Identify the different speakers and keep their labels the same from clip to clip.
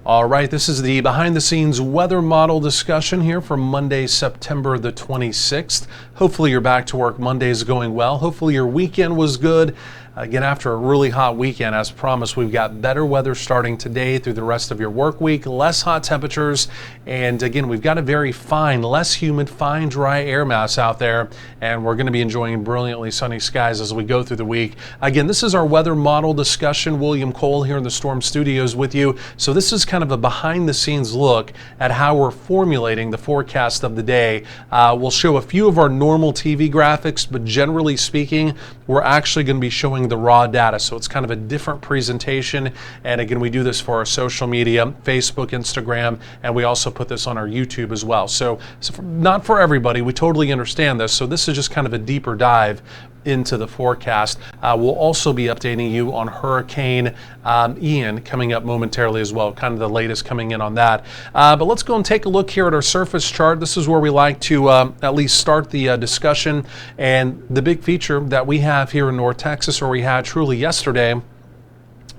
Speaker 1: All right, this is the behind the scenes weather model discussion here for Monday, September the 26th. Hopefully you're back to work. Monday's going well. Hopefully your weekend was good. Again, after a really hot weekend, as promised, we've got better weather starting today through the rest of your work week, less hot temperatures, and again, we've got a very fine, less humid, fine, dry air mass out there, and we're going to be enjoying brilliantly sunny skies as we go through the week. Again, this is our weather model discussion. William Cole here in the Storm Studios with you. So this is kind of a behind-the-scenes look at how we're formulating the forecast of the day. We'll show a few of our normal TV graphics, but generally speaking, we're actually going to be showing the raw data. So it's kind of a different presentation. And again, we do this for our social media, Facebook, Instagram, and we also put this on our YouTube as well. So not for everybody. We totally understand this. So this is just kind of a deeper dive into the forecast. We'll also be updating you on Hurricane Ian coming up momentarily as well, kind of the latest coming in on that. But let's go and take a look here at our surface chart. This is where we like to at least start the discussion. And the big feature that we have here in North Texas, or we had truly yesterday,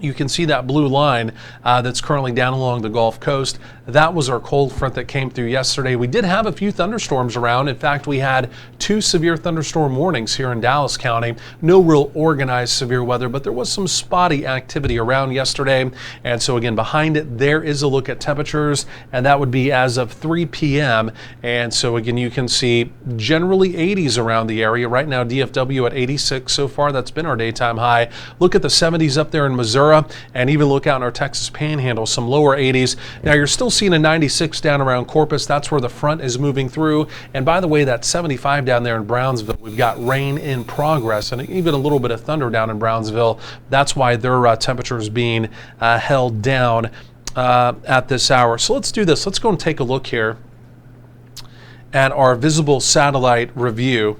Speaker 1: you can see that blue line that's currently down along the Gulf Coast. That was our cold front that came through yesterday. We did have a few thunderstorms around. In fact, we had 2 severe thunderstorm warnings here in Dallas County. No real organized severe weather, but there was some spotty activity around yesterday. And so again, behind it, there is a look at temperatures, and that would be as of 3 p.m. And so again, you can see generally 80s around the area. Right now, DFW at 86 so far. That's been our daytime high. Look at the 70s up there in Missouri, and even look out in our Texas Panhandle, some lower 80s. Now you're still seeing a 96 down around Corpus. That's where the front is moving through. And by the way, that 75 down there in Brownsville, we've got rain in progress and even a little bit of thunder down in Brownsville. That's why their temperature is being held down at this hour. So let's do this. Let's go and take a look here at our visible satellite review.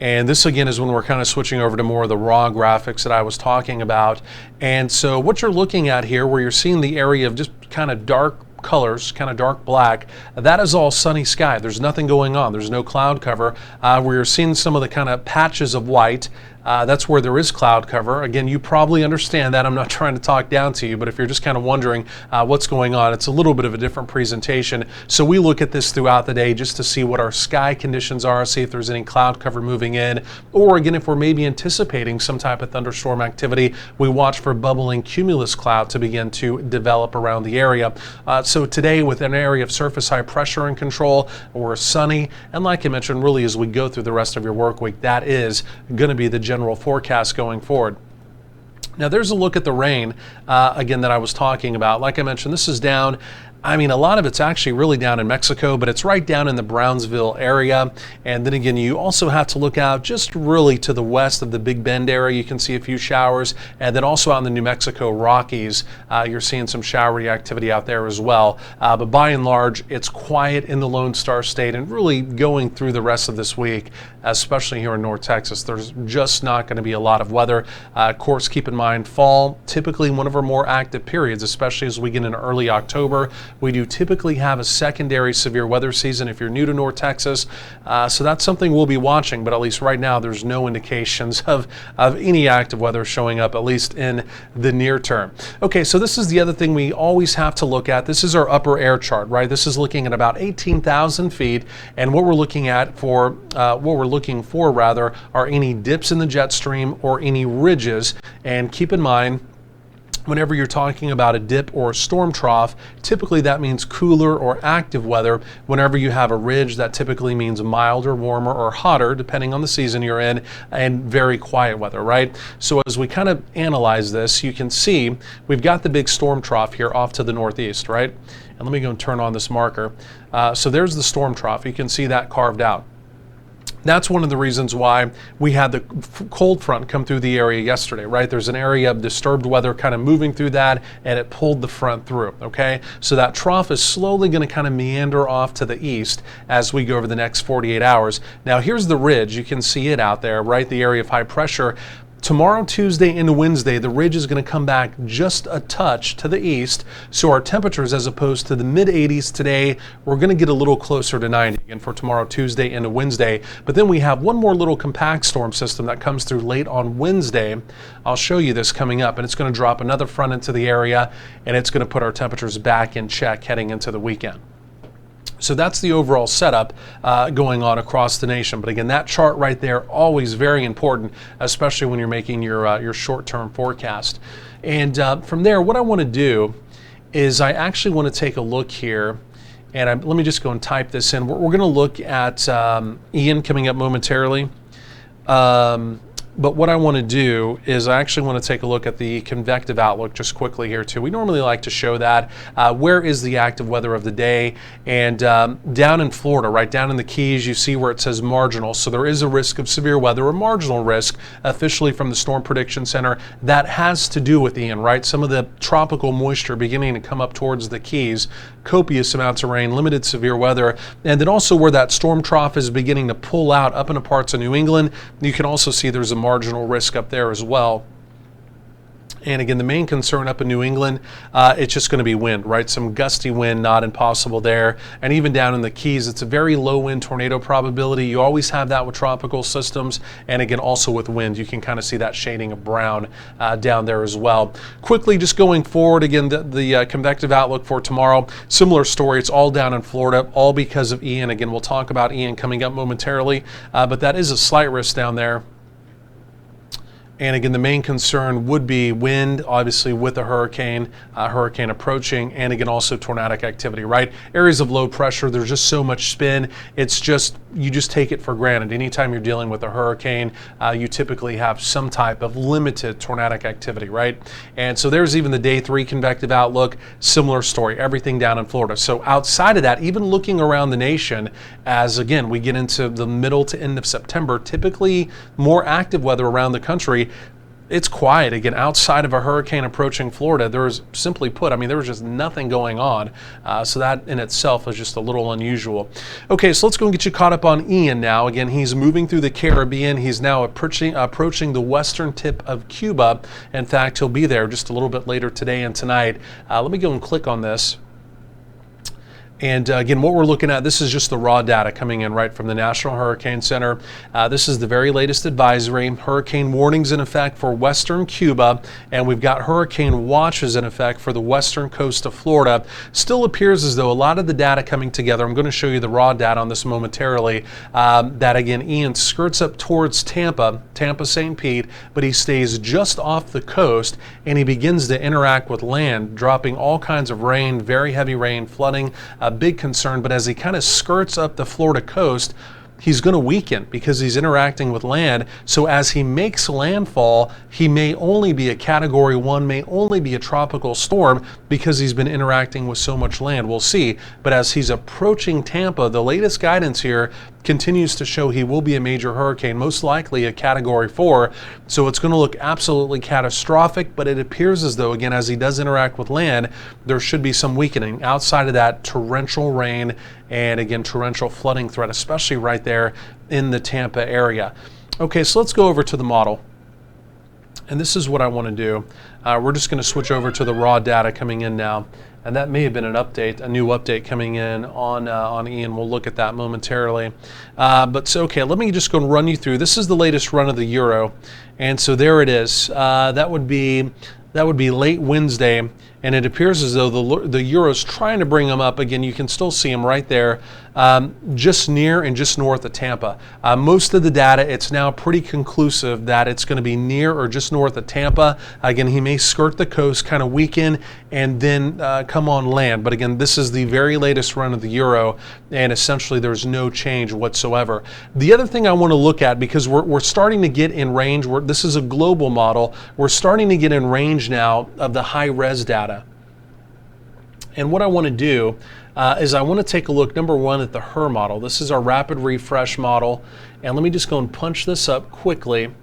Speaker 1: And this again is when we're kind of switching over to more of the raw graphics that I was talking about. And so what you're looking at here, where you're seeing the area of just kind of dark colors, kind of dark black, that is all sunny sky. There's nothing going on. There's no cloud cover. Where you're seeing some of the kind of patches of white, that's where there is cloud cover. Again, you probably understand that. I'm not trying to talk down to you, but if you're just kind of wondering what's going on, it's a little bit of a different presentation. So we look at this throughout the day just to see what our sky conditions are, see if there's any cloud cover moving in, or again, if we're maybe anticipating some type of thunderstorm activity, we watch for bubbling cumulus cloud to begin to develop around the area. So today, with an area of surface high pressure in control, we're sunny, and like I mentioned, really as we go through the rest of your work week, that is going to be the general forecast going forward. Now there's a look at the rain again that I was talking about. Like I mentioned, this is down. I mean, a lot of it's actually really down in Mexico, but it's right down in the Brownsville area. And then again, you also have to look out just really to the west of the Big Bend area. You can see a few showers. And then also out in the New Mexico Rockies, you're seeing some showery activity out there as well. But by and large, it's quiet in the Lone Star State, and really going through the rest of this week, especially here in North Texas, there's just not going to be a lot of weather. Of course, keep in mind, fall, typically one of our more active periods, especially as we get into early October. We do typically have a secondary severe weather season if you're new to North Texas. So that's something we'll be watching, but at least right now there's no indications of any active weather showing up, at least in the near term. Okay, so this is the other thing we always have to look at. This is our upper air chart, right? This is looking at about 18,000 feet, and what we're looking for rather are any dips in the jet stream or any ridges. And keep in mind, whenever you're talking about a dip or a storm trough, typically that means cooler or active weather. Whenever you have a ridge, that typically means milder, warmer, or hotter, depending on the season you're in, and very quiet weather, right? So as we kind of analyze this, you can see we've got the big storm trough here off to the northeast, right? And let me go and turn on this marker. So there's the storm trough. You can see that carved out. That's one of the reasons why we had the cold front come through the area yesterday, right? There's an area of disturbed weather kind of moving through that, and it pulled the front through, okay? So that trough is slowly going to kind of meander off to the east as we go over the next 48 hours. Now here's the ridge. You can see it out there, right? The area of high pressure. Tomorrow, Tuesday into Wednesday, the ridge is going to come back just a touch to the east. So our temperatures, as opposed to the mid 80s today, we're going to get a little closer to 90 again for tomorrow, Tuesday into Wednesday. But then we have one more little compact storm system that comes through late on Wednesday. I'll show you this coming up, and it's going to drop another front into the area, and it's going to put our temperatures back in check heading into the weekend. So that's the overall setup going on across the nation. But again, that chart right there, always very important, especially when you're making your short-term forecast. And from there, what I want to do is I actually want to take a look here. And let me just go and type this in. We're going to look at Ian coming up momentarily. But what I want to do is I actually want to take a look at the convective outlook just quickly here too. We normally like to show that. Where is the active weather of the day? And down in Florida, right down in the Keys, you see where it says marginal. So there is a risk of severe weather, or marginal risk, officially from the Storm Prediction Center. That has to do with Ian, right? Some of the tropical moisture beginning to come up towards the Keys, copious amounts of rain, limited severe weather, and then also where that storm trough is beginning to pull out up into parts of New England. You can also see there's a marginal risk up there as well. And again, the main concern up in New England, it's just going to be wind, right? Some gusty wind, not impossible there. And even down in the Keys, it's a very low wind tornado probability. You always have that with tropical systems. And again, also with wind, you can kind of see that shading of brown down there as well. Quickly, just going forward, again, the convective outlook for tomorrow, similar story. It's all down in Florida, all because of Ian. Again, we'll talk about Ian coming up momentarily, but that is a slight risk down there. And again, the main concern would be wind, obviously with a hurricane approaching, and again, also tornadic activity, right? Areas of low pressure, there's just so much spin. It's just, you just take it for granted. Anytime you're dealing with a hurricane, you typically have some type of limited tornadic activity, right? And so there's even the day 3 convective outlook, similar story, everything down in Florida. So outside of that, even looking around the nation, as again, we get into the middle to end of September, typically more active weather around the country, it's quiet again outside of a hurricane approaching Florida. There's, simply put, I mean, there was just nothing going on. So that in itself is just a little unusual. Okay, so let's go and get you caught up on Ian now. Again, he's moving through the Caribbean. He's now approaching the western tip of Cuba. In fact, he'll be there just a little bit later today and tonight. Let me go and click on this. And again, what we're looking at, this is just the raw data coming in right from the National Hurricane Center. This is the very latest advisory. Hurricane warnings in effect for western Cuba, and we've got hurricane watches in effect for the western coast of Florida. Still appears as though a lot of the data coming together, I'm going to show you the raw data on this momentarily, that again, Ian skirts up towards Tampa, St. Pete, but he stays just off the coast, and he begins to interact with land, dropping all kinds of rain, very heavy rain, flooding, a big concern. But as he kind of skirts up the Florida coast, he's going to weaken because he's interacting with land. So as he makes landfall, he may only be a Category 1, may only be a tropical storm because he's been interacting with so much land. We'll see. But as he's approaching Tampa, the latest guidance here continues to show he will be a major hurricane, most likely a Category 4. So it's going to look absolutely catastrophic, but it appears as though, again, as he does interact with land, there should be some weakening outside of that torrential rain and, again, torrential flooding threat, especially right there in the Tampa area. Okay, so let's go over to the model. And this is what I want to do. We're just going to switch over to the raw data coming in now. And that may have been an update, a new update coming in on Ian. We'll look at that momentarily. But so, okay, let me just go and run you through. This is the latest run of the Euro. And so there it is. That would be late Wednesday. And it appears as though the Euro's trying to bring them up. Again, you can still see them right there, just near and just north of Tampa. Most of the data, it's now pretty conclusive that it's going to be near or just north of Tampa. Again, he may skirt the coast, kind of weaken, and then come on land. But again, this is the very latest run of the Euro, and essentially there's no change whatsoever. The other thing I want to look at, because we're starting to get in range, this is a global model, we're starting to get in range now of the high-res data. And what I want to do is I want to take a look, number one, at the HER model. This is our rapid refresh model. And let me just go and punch this up quickly.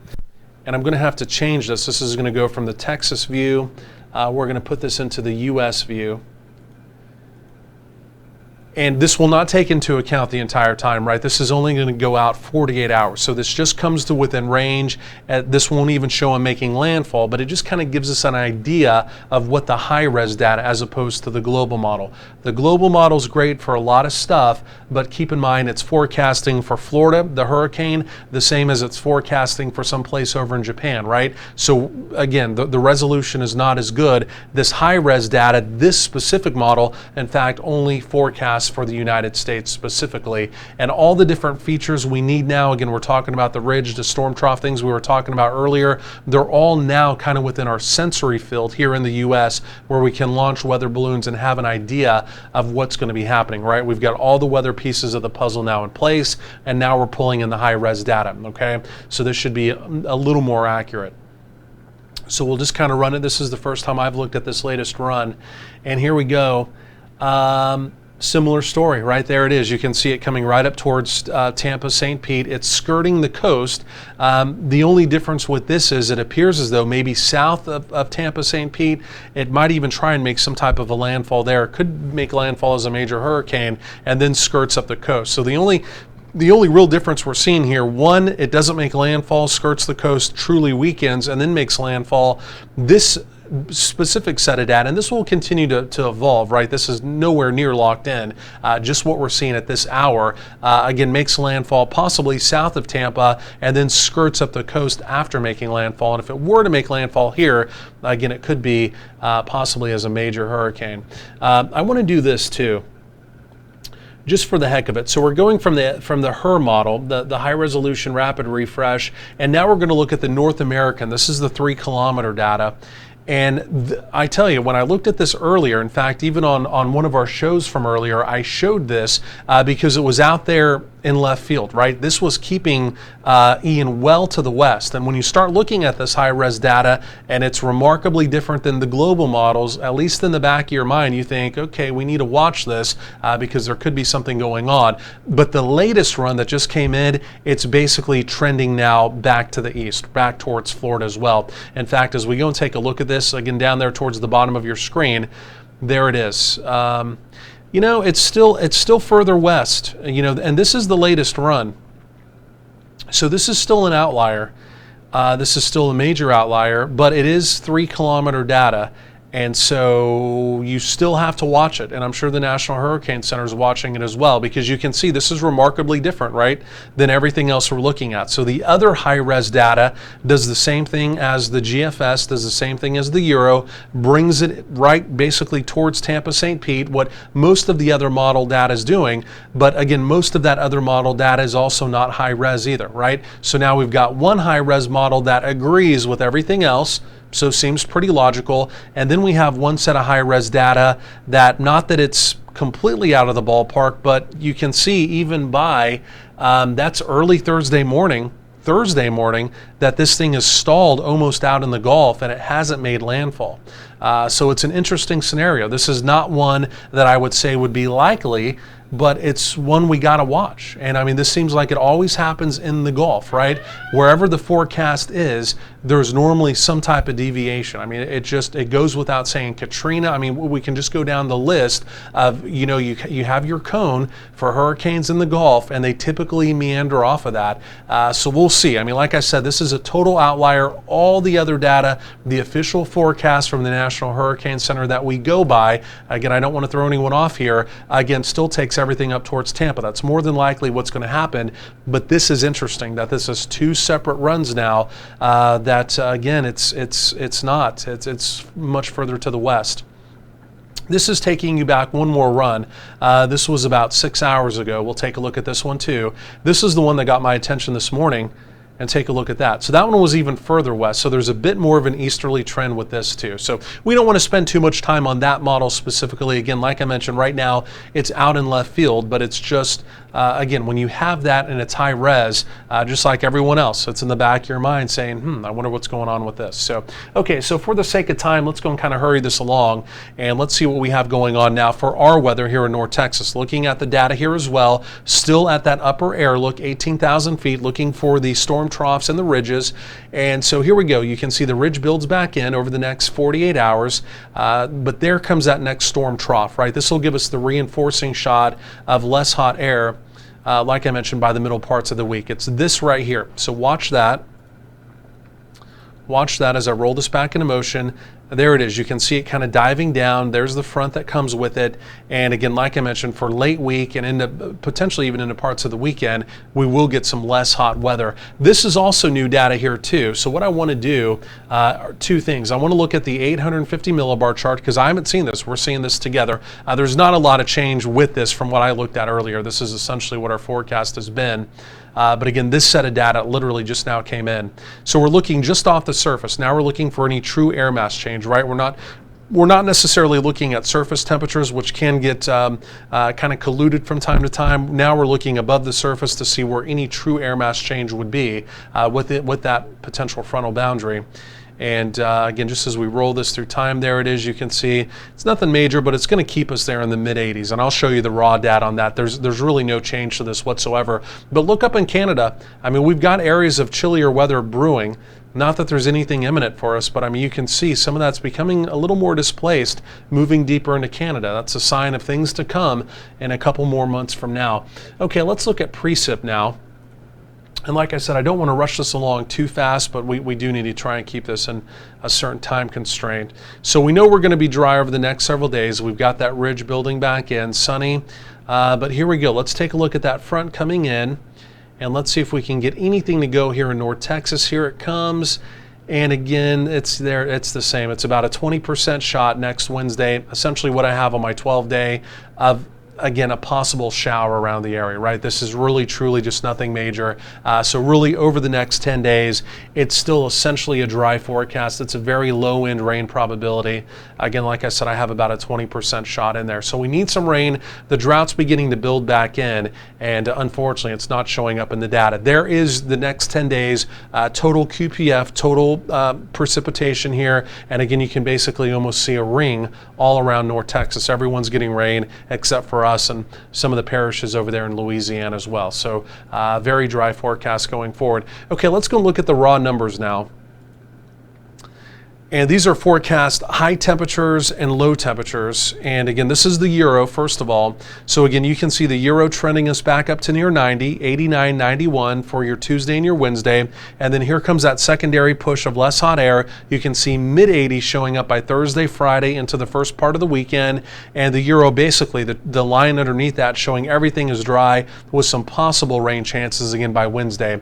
Speaker 1: And I'm going to have to change this. This is going to go from the Texas view. We're going to put this into the US view. And this will not take into account the entire time, right? This is only going to go out 48 hours. So this just comes to within range. This won't even show them making landfall, but it just kind of gives us an idea of what the high-res data as opposed to the global model. The global model is great for a lot of stuff, but keep in mind it's forecasting for Florida, the hurricane, the same as it's forecasting for some place over in Japan, right? So again, the resolution is not as good. This high-res data, this specific model, in fact, only forecasts for the United States specifically, and all the different features we need now. Again, we're talking about the ridge, the storm trough things we were talking about earlier. They're all now kind of within our sensory field here in the US, where we can launch weather balloons and have an idea of what's going to be happening, right? We've got all the weather pieces of the puzzle now in place, and now we're pulling in the high res data, okay? So this should be a little more accurate. So we'll just kind of run it. This is the first time I've looked at this latest run, and here we go. Similar story, right there it is. You can see it coming right up towards Tampa, St. Pete. It's skirting the coast. The only difference with this is it appears as though maybe south of Tampa, St. Pete, it might even try and make some type of a landfall there. It could make landfall as a major hurricane and then skirts up the coast. So the only real difference we're seeing here, one, it doesn't make landfall, skirts the coast, truly weakens, and then makes landfall. This specific set of data, and this will continue to evolve, right? This is nowhere near locked in. Just what we're seeing at this hour, again, makes landfall possibly south of Tampa and then skirts up the coast after making landfall. And if it were to make landfall here, again, it could be possibly as a major hurricane. I want to do this too, just for the heck of it. So we're going from the HER model, the high resolution rapid refresh, and now we're going to look at the North American. This is the 3 kilometer data. And I tell you, when I looked at this earlier, in fact, even on one of our shows from earlier, I showed this because it was out there in left field, right? This was keeping Ian well to the west. And when you start looking at this high-res data, and it's remarkably different than the global models, at least in the back of your mind, you think, okay, we need to watch this because there could be something going on. But the latest run that just came in, it's basically trending now back to the east, back towards Florida as well. In fact, as we go and take a look at this, again, down there towards the bottom of your screen, there it is. You know, it's still further west, you know, and this is the latest run. So this is still an outlier. This is still a major outlier, but it is 3 kilometer data. And so you still have to watch it. And I'm sure the National Hurricane Center is watching it as well, because you can see this is remarkably different, right, than everything else we're looking at. So the other high-res data does the same thing as the GFS, does the same thing as the Euro, brings it right basically towards Tampa, St. Pete, what most of the other model data is doing. But again, most of that other model data is also not high-res either, right? So now we've got one high-res model that agrees with everything else, so seems pretty logical. And then we have one set of high-res data that, not that it's completely out of the ballpark, but you can see even by, that's early Thursday morning, that this thing is stalled almost out in the Gulf and it hasn't made landfall. So it's an interesting scenario. This is not one that I would say would be likely, but it's one we got to watch. And I mean, this seems like it always happens in the Gulf, right? Wherever the forecast is, there's normally some type of deviation. I mean, it goes without saying. Katrina, I mean, we can just go down the list of, you know, you have your cone for hurricanes in the Gulf, and they typically meander off of that. So we'll see. I mean, like I said, this is a total outlier. All the other data, the official forecast from the National Hurricane Center that we go by, again, I don't want to throw anyone off here, again, still takes everything up towards Tampa. That's more than likely what's going to happen. But this is interesting that this is 2 separate runs now. Again, it's not. It's much further to the west. This is taking you back one more run. This was about 6 hours ago. We'll take a look at this one too. This is the one that got my attention this morning. And take a look at that. So that one was even further west. So there's a bit more of an easterly trend with this too. So we don't want to spend too much time on that model specifically. Again, like I mentioned, right now it's out in left field, but it's just again, when you have that and it's high res, just like everyone else, it's in the back of your mind saying, I wonder what's going on with this. So, okay, so for the sake of time, let's go and kind of hurry this along, and let's see what we have going on now for our weather here in North Texas. Looking at the data here as well, still at that upper air look, 18,000 feet, looking for the storm troughs and the ridges. And so here we go. You can see the ridge builds back in over the next 48 hours, but there comes that next storm trough, right? This will give us the reinforcing shot of less hot air, like I mentioned, by the middle parts of the week. It's this right here. So watch that. Watch that as I roll this back into motion. There it is. You can see it kind of diving down. There's the front that comes with it. And again, like I mentioned, for late week and into potentially even into parts of the weekend, we will get some less hot weather. This is also new data here too. So what I want to do are two things. I want to look at the 850 millibar chart because I haven't seen this. We're seeing this together. There's not a lot of change with this from what I looked at earlier. This is essentially what our forecast has been. But again, this set of data literally just now came in. So we're looking just off the surface. Now we're looking for any true air mass change, right? We're not necessarily looking at surface temperatures, which can get kind of colluded from time to time. Now we're looking above the surface to see where any true air mass change would be with that potential frontal boundary. And again, just as we roll this through time, there it is. You can see it's nothing major, but it's going to keep us there in the mid 80s. And I'll show you the raw data on that. There's really no change to this whatsoever. But look up in Canada. I mean, we've got areas of chillier weather brewing. Not that there's anything imminent for us, but I mean, you can see some of that's becoming a little more displaced, moving deeper into Canada. That's a sign of things to come in a couple more months from now. Okay, let's look at precip now. And like I said, I don't want to rush this along too fast, but we do need to try and keep this in a certain time constraint. So we know we're going to be dry over the next several days. We've got that ridge building back in, sunny. But here we go. Let's take a look at that front coming in, and let's see if we can get anything to go here in North Texas. Here it comes. And again, it's there. It's the same. It's about a 20% shot next Wednesday. Essentially what I have on my 12-day of, again, a possible shower around the area, right? This is really, truly just nothing major. So really over the next 10 days, it's still essentially a dry forecast. It's a very low end rain probability. Again, like I said, I have about a 20% shot in there. So we need some rain. The drought's beginning to build back in, and unfortunately, it's not showing up in the data. There is the next 10 days, total QPF, total precipitation here. And again, you can basically almost see a ring all around North Texas. Everyone's getting rain except for us and some of the parishes over there in Louisiana as well. So very dry forecast going forward. Okay, let's go look at the raw numbers now. And these are forecast high temperatures and low temperatures. And again, this is the euro, first of all. So again, you can see the euro trending us back up to near 90, 89, 91 for your Tuesday and your Wednesday. And then here comes that secondary push of less hot air. You can see mid 80s showing up by Thursday, Friday into the first part of the weekend. And the euro, basically the line underneath that showing everything is dry with some possible rain chances again by Wednesday,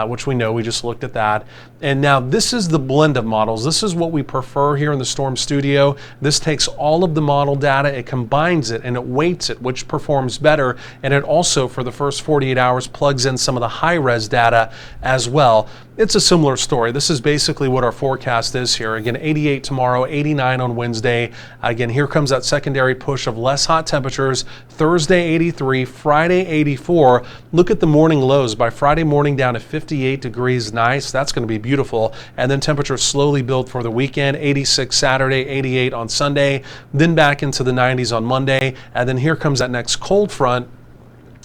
Speaker 1: which we know, we just looked at that. And now this is the blend of models. This is what we prefer here in the Storm Studio. This takes all of the model data, it combines it, and it weights it, which performs better. And it also, for the first 48 hours, plugs in some of the high-res data as well. It's a similar story. This is basically what our forecast is here. Again, 88 tomorrow, 89 on Wednesday. Again, here comes that secondary push of less hot temperatures. Thursday, 83, Friday, 84. Look at the morning lows. By Friday morning, down to 58 degrees. Nice. That's going to be beautiful. And then temperatures slowly build for the weekend. 86 Saturday, 88 on Sunday, then back into the 90s on Monday. And then here comes that next cold front.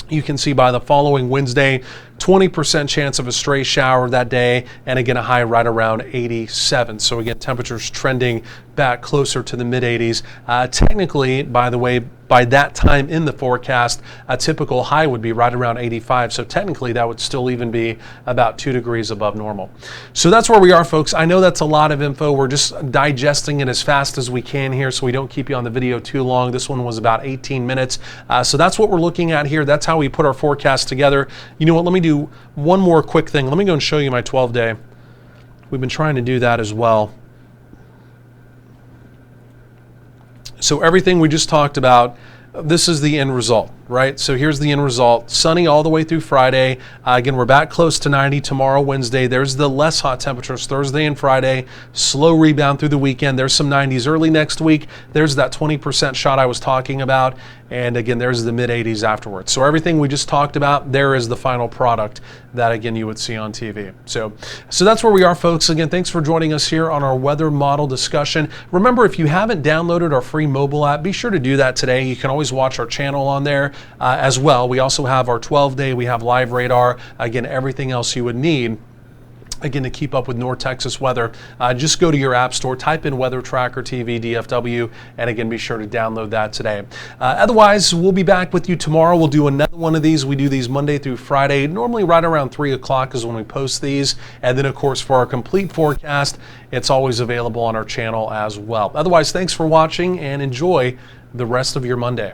Speaker 1: You can see by the following Wednesday, 20% chance of a stray shower that day, and again a high right around 87. So again, temperatures trending back closer to the mid 80s. Technically, by the way, by that time in the forecast, a typical high would be right around 85. So technically that would still even be about 2 degrees above normal. So that's where we are, folks. I know that's a lot of info. We're just digesting it as fast as we can here so we don't keep you on the video too long. This one was about 18 minutes. So that's what we're looking at here. That's how we put our forecast together. You know what, let me do one more quick thing. Let me go and show you my 12-day. We've been trying to do that as well. So everything we just talked about, this is the end result. right? So here's the end result. Sunny all the way through Friday. Again, we're back close to 90 tomorrow, Wednesday. There's the less hot temperatures Thursday and Friday. Slow rebound through the weekend. There's some 90s early next week. There's that 20% shot I was talking about. And again, there's the mid 80s afterwards. So everything we just talked about, there is the final product that again you would see on TV. So that's where we are, folks. Again, thanks for joining us here on our weather model discussion. Remember, if you haven't downloaded our free mobile app, be sure to do that today. You can always watch our channel on there as well. We also have our 12-day, we have live radar, again, everything else you would need. Again, to keep up with North Texas weather, just go to your app store, type in Weather Tracker TV DFW, and again, be sure to download that today. Otherwise, we'll be back with you tomorrow. We'll do another one of these. We do these Monday through Friday. Normally right around 3 o'clock is when we post these. And then, of course, for our complete forecast, it's always available on our channel as well. Otherwise, thanks for watching and enjoy the rest of your Monday.